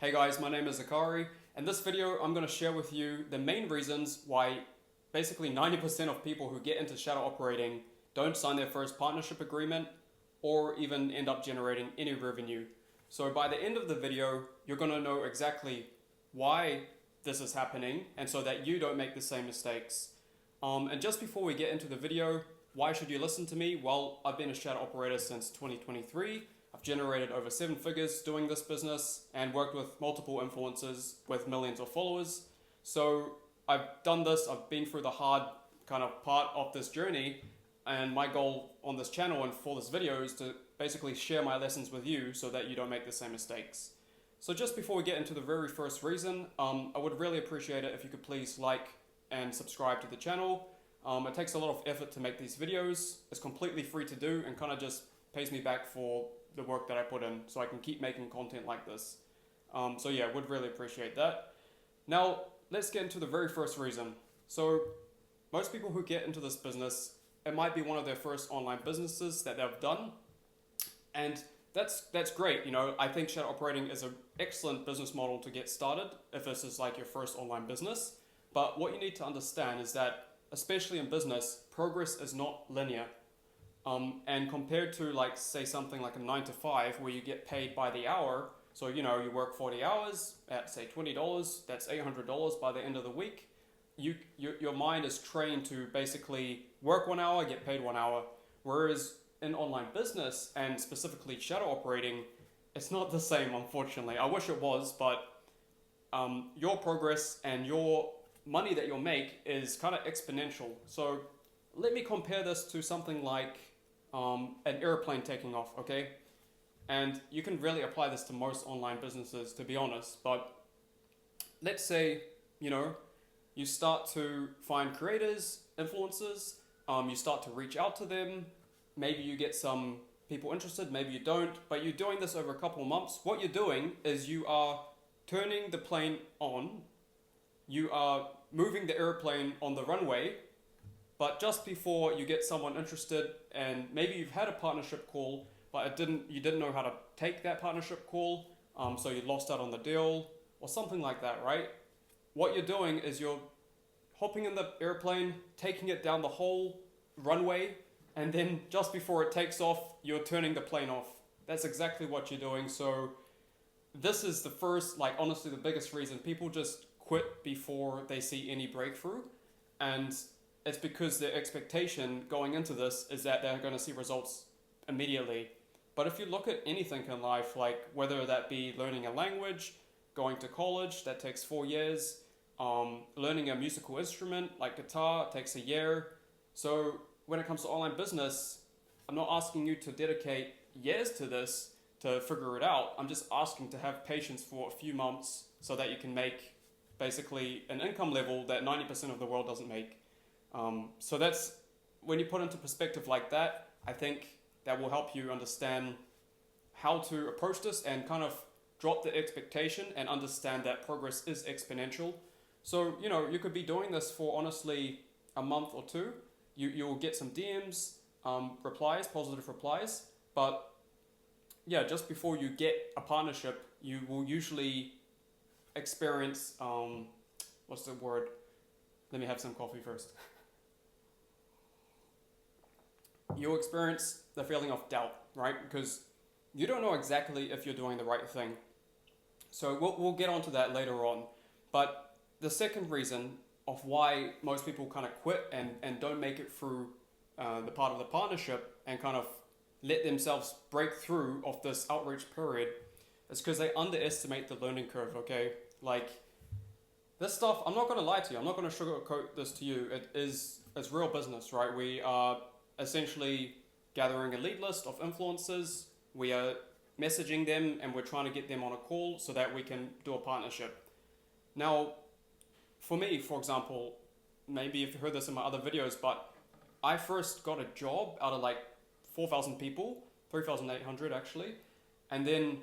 Hey guys, my name is Zakari. In this video, I'm going to share with you the main reasons why basically 90% of people who get into shadow operating don't sign their first partnership agreement or even end up generating any revenue. So by the end of the video, you're going to know exactly why this is happening and so that you don't make the same mistakes. And just before we get into the video, why should you listen to me? Well, I've been a shadow operator since 2023. I've generated over 7 figures doing this business and worked with multiple influencers with millions of followers. So I've done this, I've been through the hard kind of part of this journey, and my goal on this channel and for this video is to basically share my lessons with you so that you don't make the same mistakes. So just before we get into the very first reason, I would really appreciate it if you could please like and subscribe to the channel. It takes a lot of effort to make these videos. It's completely free to do and kind of just pays me back for the work that I put in so I can keep making content like this. So yeah, would really appreciate that. Now, let's get into the very first reason. So most people who get into this business, it might be one of their first online businesses that they've done. And that's great. You know, I think shadow operating is an excellent business model to get started if this is like your first online business. But what you need to understand is that, especially in business, progress is not linear. And compared to like say something like a 9 to 5 where you get paid by the hour, so you know you work 40 hours at say $20, that's $800 by the end of the week. Your mind is trained to basically work 1 hour, get paid 1 hour. Whereas in online business and specifically shadow operating, it's not the same, unfortunately. I wish it was, but your progress and your money that you'll make is kind of exponential. So let me compare this to something like an airplane taking off, okay? And you can really apply this to most online businesses, to be honest. But let's say, you know, you start to find creators, influencers, you start to reach out to them. Maybe you get some people interested, maybe you don't, but you're doing this over a couple of months. What you're doing is you are turning the plane on, you are moving the airplane on the runway, but just before you get someone interested and maybe you've had a partnership call, but you didn't know how to take that partnership call, so you lost out on the deal or something like that, right? What you're doing is you're hopping in the airplane, taking it down the whole runway, and then just before it takes off, you're turning the plane off. That's exactly what you're doing. So this is the first, like honestly, the biggest reason people just quit before they see any breakthrough. And it's because their expectation going into this is that they're going to see results immediately. But if you look at anything in life, like whether that be learning a language, going to college, that takes 4 years, learning a musical instrument like guitar takes a year. So when it comes to online business, I'm not asking you to dedicate years to this to figure it out. I'm just asking to have patience for a few months so that you can make basically an income level that 90% of the world doesn't make. So that's, when you put into perspective like that, I think that will help you understand how to approach this and kind of drop the expectation and understand that progress is exponential. So, you know, you could be doing this for honestly a month or two. You'll get some DMs, replies, positive replies, but yeah, just before you get a partnership, you will usually experience, what's the word? Let me have some coffee first. You'll experience the feeling of doubt, right? Because you don't know exactly if you're doing the right thing. So we'll get onto that later on. But the second reason of why most people kind of quit and don't make it through the part of the partnership and kind of let themselves break through of this outreach period is because they underestimate the learning curve, okay? Like this stuff, I'm not going to lie to you. I'm not going to sugarcoat this to you. It's real business, right? We are essentially gathering a lead list of influencers. We are messaging them and we're trying to get them on a call so that we can do a partnership. Now, for me, for example, maybe you've heard this in my other videos, but I first got a job out of like 4,000 people, 3,800 actually, and then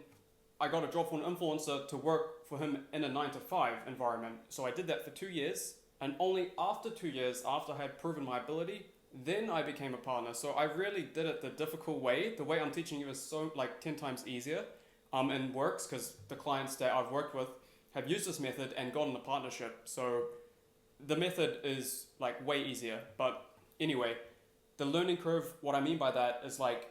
I got a job for an influencer to work for him in a 9 to 5 environment. So I did that for 2 years, and only after 2 years, after I had proven my ability, then I became a partner. So I really did it the difficult way. The way I'm teaching you is so like 10 times easier and works because the clients that I've worked with have used this method and gotten a partnership. So the method is like way easier. But anyway, the learning curve, what I mean by that is like,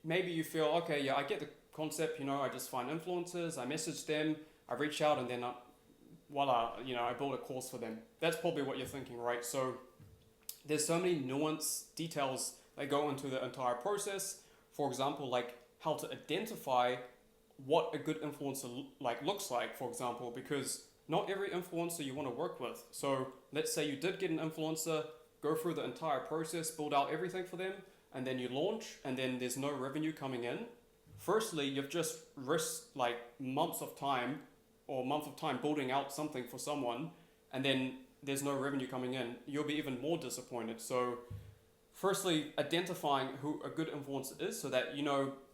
maybe you feel, okay, yeah, I get the concept, I just find influencers, I message them, I reach out, and then voila, I build a course for them. That's probably what you're thinking, right? So there's so many nuanced details that go into the entire process. For example, like how to identify what a good influencer looks like, for example, because not every influencer you want to work with. So let's say you did get an influencer, go through the entire process, build out everything for them, and then you launch, and then there's no revenue coming in. Firstly, you've just risked like months of time building out something for someone, and then there's no revenue coming in. You'll be even more disappointed. So firstly, identifying who a good influencer is so that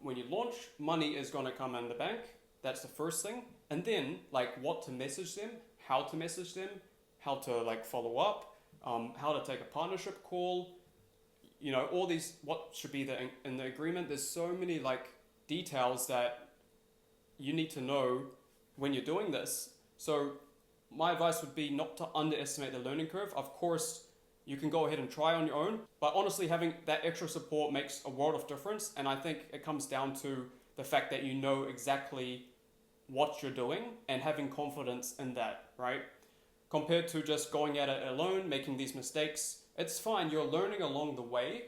when you launch, money is going to come in the bank. That's the first thing. And then like what to message them, how to message them, how to like follow up, how to take a partnership call, all these, what should be in the agreement. There's so many like details that you need to know when you're doing this. So my advice would be not to underestimate the learning curve. Of course, you can go ahead and try on your own, but honestly, having that extra support makes a world of difference. And I think it comes down to the fact that you know exactly what you're doing and having confidence in that, right? Compared to just going at it alone, making these mistakes. It's fine, you're learning along the way,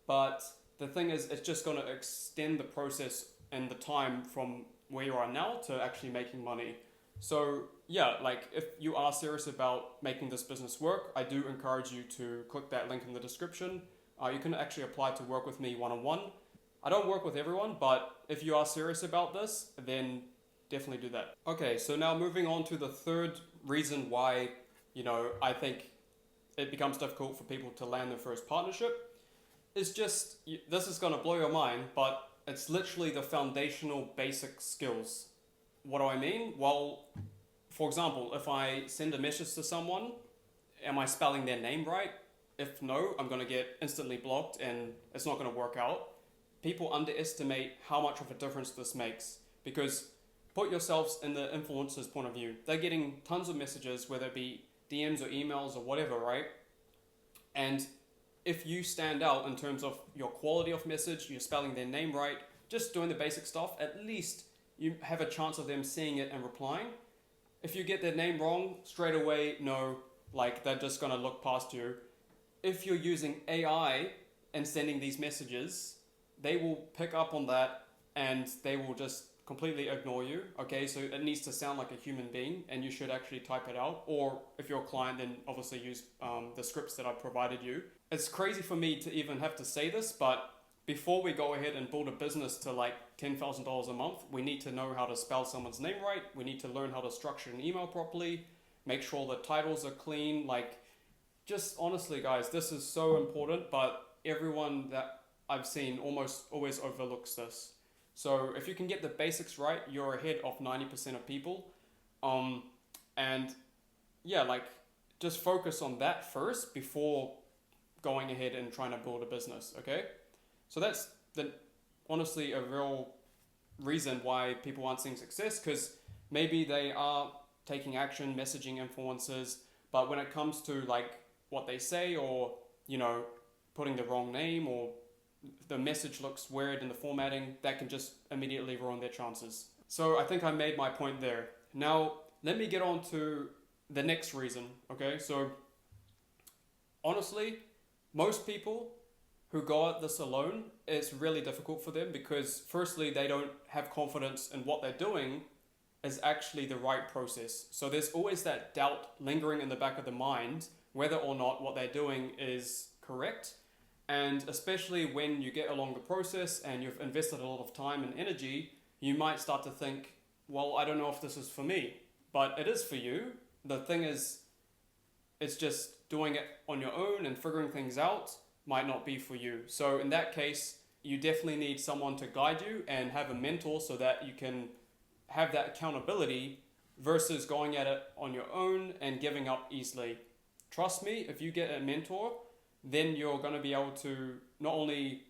but the thing is, it's just going to extend the process and the time from where you are now to actually making money. So yeah, like if you are serious about making this business work, I do encourage you to click that link in the description. You can actually apply to work with me one-on-one. I don't work with everyone, but if you are serious about this, then definitely do that. Okay, so now moving on to the third reason why, I think it becomes difficult for people to land their first partnership. It's just, this is going to blow your mind, but it's literally the foundational basic skills. What do I mean? Well, for example, if I send a message to someone, am I spelling their name right? If no, I'm going to get instantly blocked and it's not going to work out. People underestimate how much of a difference this makes, because put yourselves in the influencer's point of view. They're getting tons of messages, whether it be DMs or emails or whatever, right? And if you stand out in terms of your quality of message, you're spelling their name right, just doing the basic stuff, at least you have a chance of them seeing it and replying. If you get their name wrong, straight away, no, like they're just gonna look past you. If you're using AI and sending these messages, they will pick up on that and they will just completely ignore you. Okay, so it needs to sound like a human being and you should actually type it out. Or if you're a client, then obviously use the scripts that I provided you. It's crazy for me to even have to say this, but before we go ahead and build a business to like $10,000 a month, we need to know how to spell someone's name right. We need to learn how to structure an email properly, make sure the titles are clean. Like, just honestly, guys, this is so important, but everyone that I've seen almost always overlooks this. So if you can get the basics right, you're ahead of 90% of people. And yeah, like just focus on that first before going ahead and trying to build a business, okay? So that's honestly a real reason why people aren't seeing success, because maybe they are taking action, messaging influencers, but when it comes to like what they say, or putting the wrong name, or the message looks weird in the formatting, that can just immediately ruin their chances. So I think I made my point there. Now let me get on to the next reason, okay? So honestly, most people who go at this alone, it's really difficult for them because firstly, they don't have confidence in what they're doing is actually the right process. So there's always that doubt lingering in the back of the mind whether or not what they're doing is correct. And especially when you get along the process and you've invested a lot of time and energy, you might start to think, well, I don't know if this is for me, but it is for you. The thing is, it's just doing it on your own and figuring things out might not be for you. So in that case, you definitely need someone to guide you and have a mentor so that you can have that accountability versus going at it on your own and giving up easily. Trust me, if you get a mentor, then you're going to be able to not only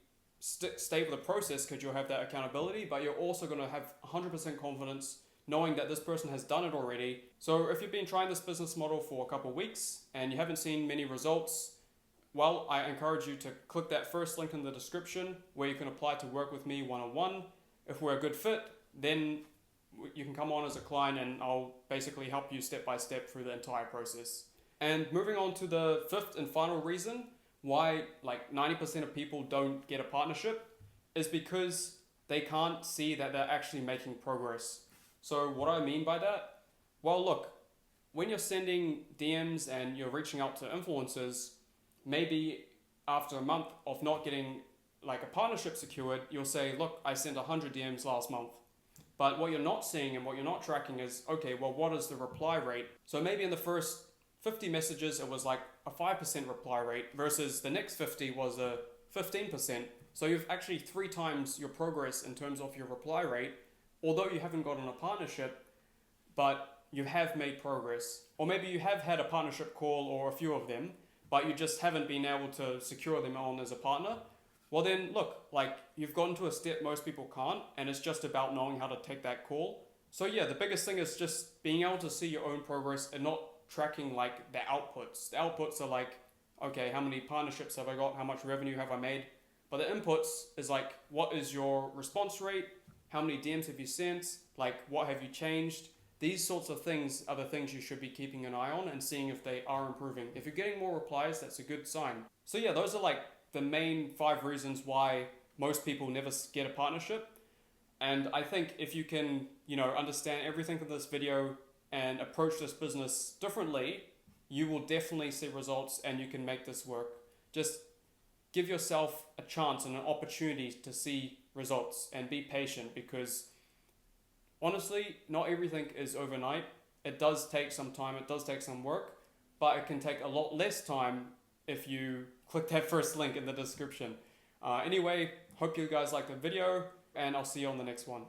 stay with the process because you'll have that accountability, but you're also going to have 100% confidence knowing that this person has done it already. So if you've been trying this business model for a couple of weeks and you haven't seen many results, well, I encourage you to click that first link in the description where you can apply to work with me one-on-one. If we're a good fit, then you can come on as a client and I'll basically help you step by step through the entire process. And moving on to the fifth and final reason why like 90% of people don't get a partnership is because they can't see that they're actually making progress. So what do I mean by that? Well, look, when you're sending DMs and you're reaching out to influencers, maybe after a month of not getting like a partnership secured, you'll say, look, I sent 100 DMs last month. But what you're not seeing and what you're not tracking is, okay, well, what is the reply rate? So maybe in the first 50 messages, it was like a 5% reply rate versus the next 50 was a 15%. So you've actually 3 times your progress in terms of your reply rate, although you haven't gotten a partnership, but you have made progress. Or maybe you have had a partnership call or a few of them, but you just haven't been able to secure them on as a partner. Well then, look, like you've gotten to a step most people can't, and it's just about knowing how to take that call. So yeah, the biggest thing is just being able to see your own progress and not tracking like the outputs. The outputs are like, okay, how many partnerships have I got? How much revenue have I made? But the inputs is like, what is your response rate? How many DMs have you sent? Like, what have you changed? These sorts of things are the things you should be keeping an eye on and seeing if they are improving. If you're getting more replies, that's a good sign. So yeah, those are like the main 5 reasons why most people never get a partnership. And I think if you can, understand everything from this video and approach this business differently, you will definitely see results and you can make this work. Just give yourself a chance and an opportunity to see results and be patient, because honestly, not everything is overnight. It does take some time, it does take some work, but it can take a lot less time if you click that first link in the description. Anyway, hope you guys liked the video and I'll see you on the next one.